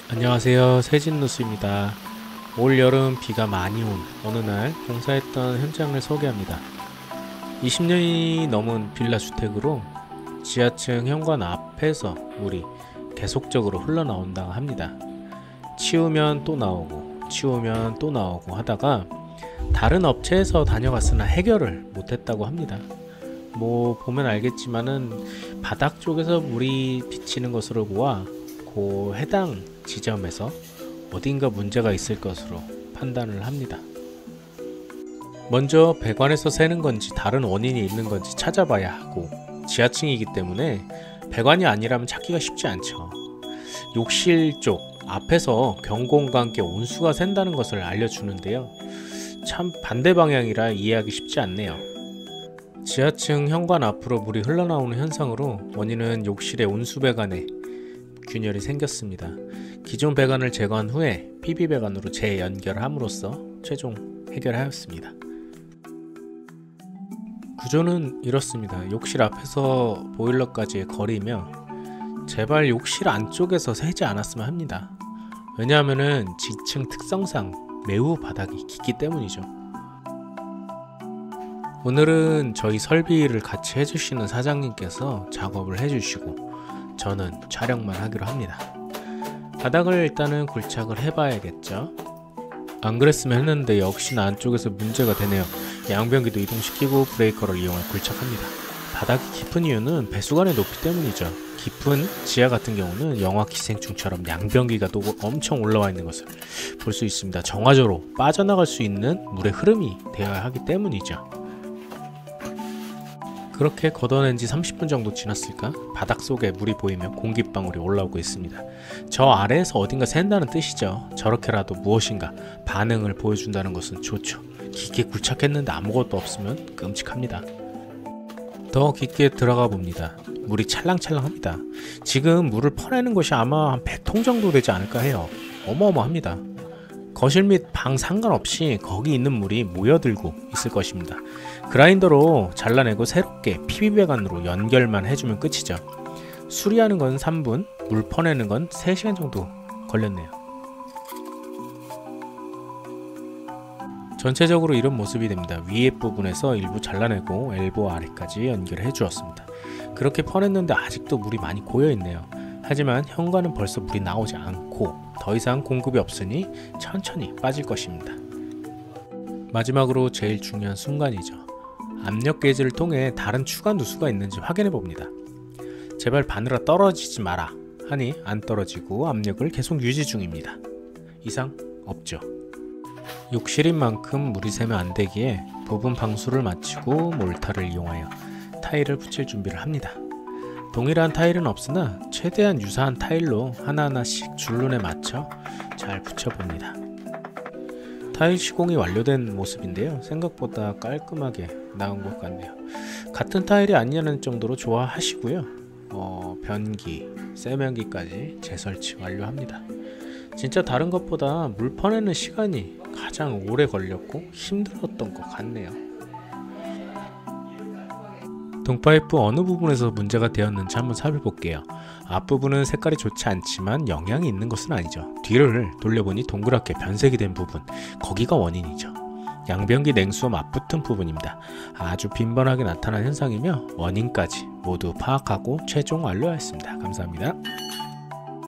안녕하세요, 세진누수입니다. 올 여름 비가 많이 온 어느 날 공사했던 현장을 소개합니다. 20년이 넘은 빌라 주택으로 지하층 현관 앞에서 물이 계속적으로 흘러나온다고 합니다. 치우면 또 나오고 치우면 또 나오고 하다가 다른 업체에서 다녀갔으나 해결을 못했다고 합니다. 보면 알겠지만은 바닥 쪽에서 물이 비치는 것으로 보아 그 해당 지점에서 어딘가 문제가 있을 것으로 판단을 합니다. 먼저 배관에서 새는 건지 다른 원인이 있는 건지 찾아봐야 하고, 지하층이기 때문에 배관이 아니라면 찾기가 쉽지 않죠. 욕실 쪽 앞에서 경고음과 함께 온수가 샌다는 것을 알려주는데요, 참 반대 방향이라 이해하기 쉽지 않네요. 지하층 현관 앞으로 물이 흘러나오는 현상으로 원인은 욕실의 온수 배관에 균열이 생겼습니다. 기존 배관을 제거한 후에 PB 배관으로 재연결함으로써 최종 해결하였습니다. 구조는 이렇습니다. 욕실 앞에서 보일러까지의 거리며 제발 욕실 안쪽에서 새지 않았으면 합니다. 왜냐하면 지층 특성상 매우 바닥이 깊기 때문이죠. 오늘은 저희 설비를 같이 해주시는 사장님께서 작업을 해주시고 저는 촬영만 하기로 합니다. 바닥을 일단은 굴착을 해봐야겠죠. 안 그랬으면 했는데 역시나 안쪽에서 문제가 되네요. 양변기도 이동시키고 브레이커를 이용해 굴착합니다. 바닥이 깊은 이유는 배수관의 높이 때문이죠. 깊은 지하 같은 경우는 영화 기생충처럼 양변기가 또 엄청 올라와 있는 것을 볼 수 있습니다. 정화조로 빠져나갈 수 있는 물의 흐름이 되어야 하기 때문이죠. 그렇게 걷어낸 지 30분 정도 지났을까? 바닥 속에 물이 보이며 공기방울이 올라오고 있습니다. 저 아래에서 어딘가 샌다는 뜻이죠. 저렇게라도 무엇인가 반응을 보여준다는 것은 좋죠. 깊게 굴착했는데 아무것도 없으면 끔찍합니다. 더 깊게 들어가 봅니다. 물이 찰랑찰랑합니다. 지금 물을 퍼내는 것이 아마 한 100통 정도 되지 않을까 해요. 어마어마합니다. 거실 및 방 상관없이 거기 있는 물이 모여들고 있을 것입니다. 그라인더로 잘라내고 새롭게 PB배관으로 연결만 해주면 끝이죠. 수리하는 건 3분, 물 퍼내는 건 3시간 정도 걸렸네요. 전체적으로 이런 모습이 됩니다. 위에 부분에서 일부 잘라내고 엘보 아래까지 연결해 주었습니다. 그렇게 퍼냈는데 아직도 물이 많이 고여있네요. 하지만 현관은 벌써 물이 나오지 않고 더 이상 공급이 없으니 천천히 빠질 것입니다. 마지막으로 제일 중요한 순간이죠. 압력 게이지를 통해 다른 추가 누수가 있는지 확인해 봅니다. 제발 바늘아 떨어지지 마라 하니 안 떨어지고 압력을 계속 유지 중입니다. 이상 없죠. 욕실인 만큼 물이 새면 안 되기에 부분 방수를 마치고 몰타를 이용하여 타일을 붙일 준비를 합니다. 동일한 타일은 없으나 최대한 유사한 타일로 하나하나씩 줄눈에 맞춰 잘 붙여봅니다. 타일 시공이 완료된 모습인데요, 생각보다 깔끔하게 나온 것 같네요. 같은 타일이 아니냐는 정도로 좋아하시고요. 변기, 세면기까지 재설치 완료합니다. 진짜 다른 것보다 물 퍼내는 시간이 가장 오래 걸렸고 힘들었던 것 같네요. 동파이프 어느 부분에서 문제가 되었는지 한번 살펴볼게요. 앞부분은 색깔이 좋지 않지만 영향이 있는 것은 아니죠. 뒤를 돌려보니 동그랗게 변색이 된 부분, 거기가 원인이죠. 양변기 냉수와 맞붙은 부분입니다. 아주 빈번하게 나타난 현상이며 원인까지 모두 파악하고 최종 완료하였습니다. 감사합니다.